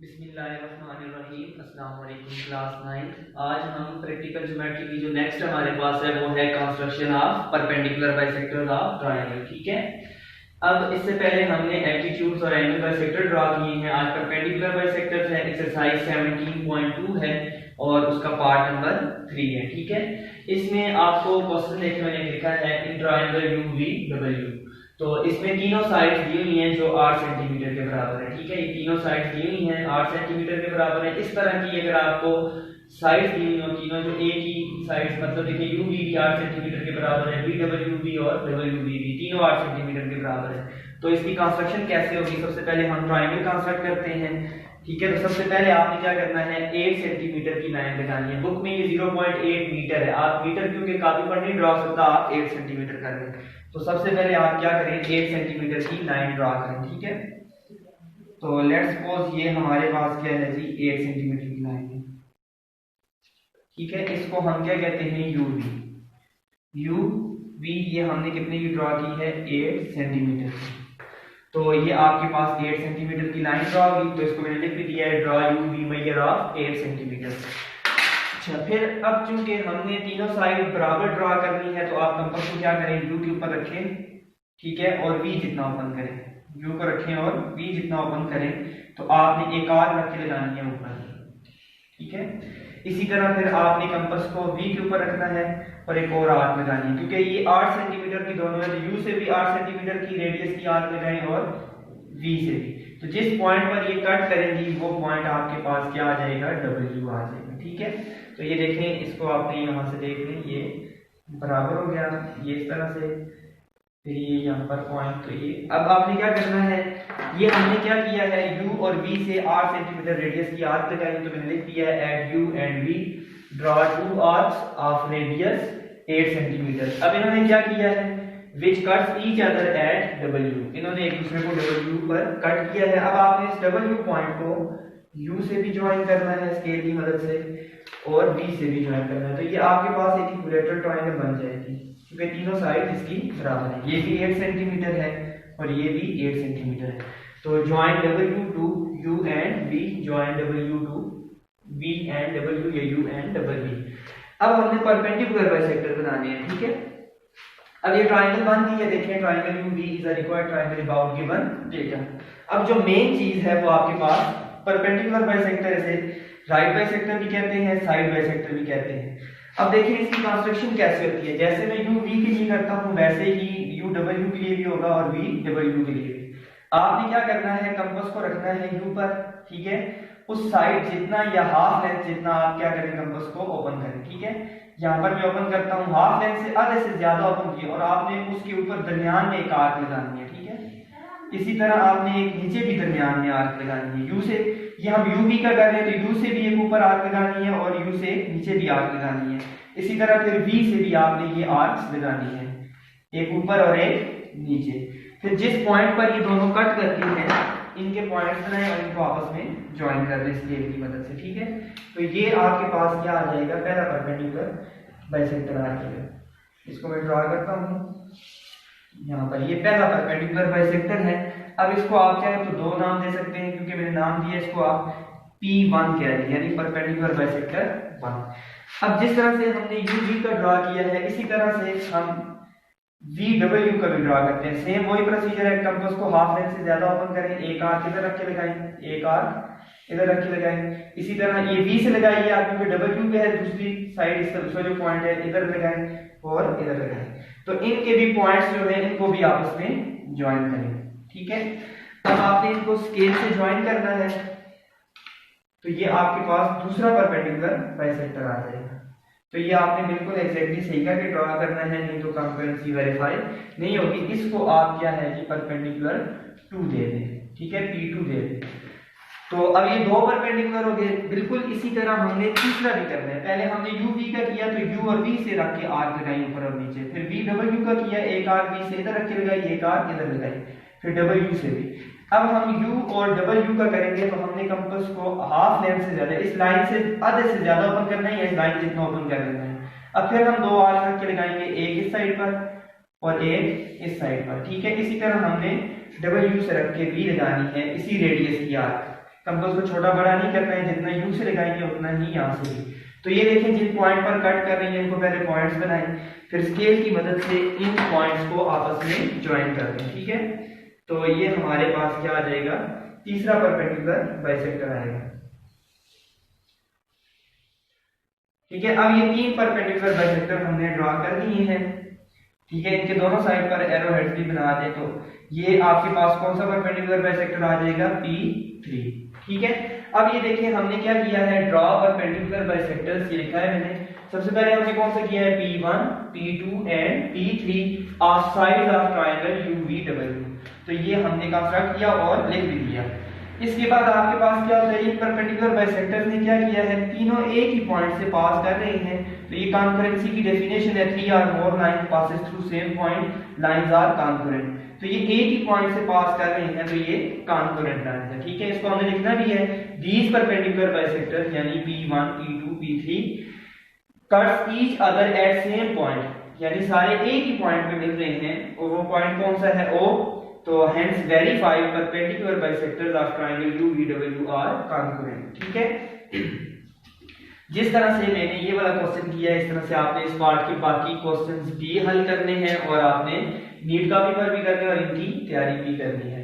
बिस्मिल्लाहिर्रहमानिर्रहीम। अस्सलाम वालेकुम क्लास 9। आज हम प्रैक्टिकल ज्योमेट्री की जो नेक्स्ट हमारे पास है वो है construction of perpendicular bisector of triangle. ठीक है, अब इससे पहले हमने एल्टीट्यूड्स और एंगल बाइसेक्टर ड्रा किए हैं। आज परपेंडिकुलर बाइसेक्टर है, एक्सरसाइज 17.2 है और उसका पार्ट नंबर 3 है। ठीक है, इसमें आपको क्वेश्चन देखने में लिखा है इन ट्रायंगल UVW। तो इसमें तीनों साइड्स दी हुई हैं जो 8 सेंटीमीटर के बराबर है। ठीक है, ये तीनों साइड्स दी हुई हैं 8 सेंटीमीटर के बराबर है। इस तरह की अगर आपको साइड्स दी हुई हो तीनों, जो एक ही साइड्स मतलब देखिए UV भी 8 सेंटीमीटर के बराबर है, VW भी और WV भी तीनों 8 सेंटीमीटर के बराबर है। तो इसकी कंस्ट्रक्शन कैसे होगी? सबसे पहले हम ट्रायंगल कंस्ट्रक्ट करते हैं। ठीक है, तो सबसे पहले आपने क्या करना है, 8 सेंटीमीटर की लाइन लगानी है। बुक में ये 0.8 मीटर है, आप मीटर क्योंकि काफी पर नहीं ड्रा सकता, आप 8 सेंटीमीटर कर लें। तो सबसे पहले आप क्या करें, 8 सेंटीमीटर की लाइन ड्रा करें। ठीक है, तो लेट्स सपोज ये हमारे पास क्या है जी, 8 सेंटीमीटर की लाइन है। ठीक है, इसको हम क्या कहते हैं, UV ये हमने कितने की ड्रा की है, 8 सेंटीमीटर की। तो ये आपके पास 8 सेंटीमीटर की लाइन ड्रा होगी, तो इसको मैंने लिख भी दिया है, draw UV measure of 8 centimetre. अच्छा, फिर अब चूंकि हमने तीनों साइड बराबर ड्रा करनी है तो आप कंपास को क्या करें, U के ऊपर रखें। ठीक है, और V जितना ओपन करें, U को रखें और V जितना ओपन करें। तो आपने एक आर्क रख के लगानी है ऊपर। ठीक है, इसी तरह फिर आपने कंपास को V के ऊपर रखना है और एक और आर्क लगानी है, क्योंकि ये 8 सेंटीमीटर की दोनों है, तो U से भी 8 सेंटीमीटर की रेडियस की आर्क लगाएं और V से भी। तो जिस पॉइंट पर ये कट करेंगी वो पॉइंट आपके पास क्या आ जाएगा, W आ जाएगा। ठीक है, तो ये देखें, इसको आपने यहाँ से देख लें, ये बराबर हो गया ये इस तरह से, फिर ये यहाँ पर पॉइंट। तो ये अब आपने क्या करना है, ये हमने क्या किया है, U और V से 8 सेंटीमीटर रेडियस की आर्क लगाई। तो मैंने लिख दिया है at U and V draw 2 arcs of radius 8 centimetre. अब इन्होंने क्या किया है, which cuts each other at W, इन्होंने एक दूसरे को W पर कट किया है। अब आपने इस W पॉइंट को U से भी ज्वाइन करना है स्केल की मदद से और V से भी ज्वाइन करना है। तो ये आपके पास एक इक्विलेटरल ट्रायंगल बन जाएगी, क्योंकि तीनों साइड इसकी बराबर है। ये भी 8 सेंटीमीटर है और ये भी 8 सेंटीमीटर है। तो join W to U and V, join W to V and W या U एंड W। अब हमने परपेंडिकुलर बाइसेक्टर बनाने हैं। ठीक है, अब ये ट्रायंगल बन गई है, देखें triangle UV is a required triangle about given data. अब जो मेन चीज है वो आपके पास परपेंडिकुलर बाइसेक्टर, इसे राइट बाइसेक्टर भी कहते हैं, साइड बाइसेक्टर भी कहते हैं। अब देखिए इसकी कंस्ट्रक्शन कैसे होती है, जैसे मैं UV के लिए करता हूं वैसे ही UW के लिए भी होगा और VW के लिए भी। आपने क्या करना है, कंपास को रखना है U पर। ठीक है, उस साइड जितना या हाफ लेंथ जितना आप क्या करें, कंपास को ओपन करें। ठीक है, यहाँ पर मैं ओपन करता हूँ, हाफ लेंथ से आधे से ज्यादा ओपन किया और आपने उसके ऊपर दरमियान में एक आर्क लगानी है। ठीक है, इसी तरह आपने एक नीचे भी दरमियान में आर्क लगानी है। U से, ये हम UV का कर रहे हैं तो U से भी एक ऊपर आर्क लगानी है और U से नीचे भी आर्क लगानी है। इसी तरह फिर V से भी आपने ये आर्क्स लगानी है, एक ऊपर और एक नीचे। फिर जिस पॉइंट पर ये दोनों कट करती हैं इनके पॉइंट्स बनाए और इनको आपस में ज्वाइन कर दें स्केल की मदद से। ठीक है, तो ये आपके पास क्या आ जाएगा, पहला परपेंडिकुलर बाइसेक्टर आ जाएगा। इसको मैं ड्रा करता हूँ यहाँ पर, ये पहला परपेंडिकुलर बाइसेक्टर है। अब इसको आप चाहे तो दो नाम दे सकते हैं, क्योंकि मैंने नाम दिया इसको आप P1 कह दें, यानी परपेंडिकुलर बाइसेक्टर 1। अब जिस तरह से हमने UV का ड्रा किया है इसी तरह से हम VW का भी ड्रा करते हैं। सेम वही प्रोसीजर है, कंपास को हाफ लेंथ से ज्यादा ओपन करें, एक आर्क इधर रख के लगाएं, एक आर्क इधर रख के लगाएं। इसी तरह ये V से लगाइए आप, क्योंकि W पे है दूसरी साइड, इसका दूसरा जो पॉइंट है इधर लगाएं और इधर लगाएं। तो इनके भी पॉइंट्स जो है इनको भी आपस में ज्वाइन करें। ठीक है, अब आपने इनको स्केल से ज्वाइन करना है, तो ये आपके पास दूसरा परपेंडिकुलर बाइसेक्टर आ जाएगा। तो ये आपने बिल्कुल एग्जैक्टली सही करके ड्रा करना है, नहीं तो कंकरेंसी वेरीफाई नहीं होगी। इसको आप क्या है कि परपेंडिकुलर 2 दे दें। ठीक है, P2 दे दें। तो अब ये दो परपेंडिकुलर हो गए। बिल्कुल इसी तरह हमने तीसरा भी करना है। पहले हमने UV का किया तो U और V से रख के आर्क लगाई ऊपर और नीचे। फिर VW का किया, एक आर्क V से इधर रख के लगाई, एक आर्क इधर लगाई, फिर W से भी। अब हम U और W का करेंगे तो हमने कंपास को हाफ लेंथ से ज्यादा, इस लाइन से आधे से ज्यादा ओपन करना है, इस लाइन जितना ओपन कर लेना है। अब फिर हम दो आर्क रख के लगाएंगे, एक इस साइड पर और एक इस साइड पर। ठीक है, इसी तरह हमने W से रख के V लगानी है इसी रेडियस की आर्क। कंपास को छोटा बड़ा नहीं करना है, जितना यू से लगाएंगे उतना ही यहाँ से भी। तो ये देखें जिन पॉइंट पर कट कर रही है इनको पहले पॉइंट्स बनाएं, फिर स्केल की मदद से इन पॉइंट्स को आपस में ज्वाइन कर दें। ठीक है, तो ये हमारे पास क्या आ जाएगा, तीसरा परपेंडिकुलर बाइसेक्टर आएगा। ठीक है, अब ये 3 परपेंडिकुलर बाइसेक्टर हमने ड्रॉ कर दिए हैं। ठीक है, इनके दोनों साइड पर एरो हेड्स भी बना दें, तो ये आपके पास कौन सा परपेंडिकुलर बाइसेक्टर आ जाएगा, P3। ठीक है, अब ये देखिए हमने क्या किया है, ड्रॉ परपेंडिकुलर बाइसेक्टर्स, ये लिखा है मैंने। सबसे पहले हमने कौन सा किया है, P1, P2 and P3 are sides of triangle UVW। तो ये हमने कंस्ट्रक्ट किया और लिख भी दिया। इसके बाद आपके पास क्या होता है, इन परपेंडिकुलर बाइसेक्टर्स ने क्या किया है, तीनों एक ही पॉइंट से पास कर रहे हैं। तो ये कॉन्करेंसी की डेफिनेशन है, 3 or more lines passes through same point, lines are concurrent। तो ये एक ही पॉइंट से पास कर रहे हैं, तो ये कॉन्करेंट लाइंस है। ठीक है, इसको हमने लिखना भी है, these perpendicular bisectors यानी P1, P2, P3 cuts each other at same point, यानी सारे एक ही पॉइंट पे मिल रहे हैं, और वो पॉइंट कौन सा है, O। तो hence verify perpendicular bisectors of triangle UVW are concurrent। ठीक है, जिस तरह से मैंने ये वाला क्वेश्चन किया है, इस तरह से आपने इस पार्ट के बाकी क्वेश्चंस भी हल करने हैं, और आपने नीट का पेपर भी करना है और इनकी तैयारी भी करनी है।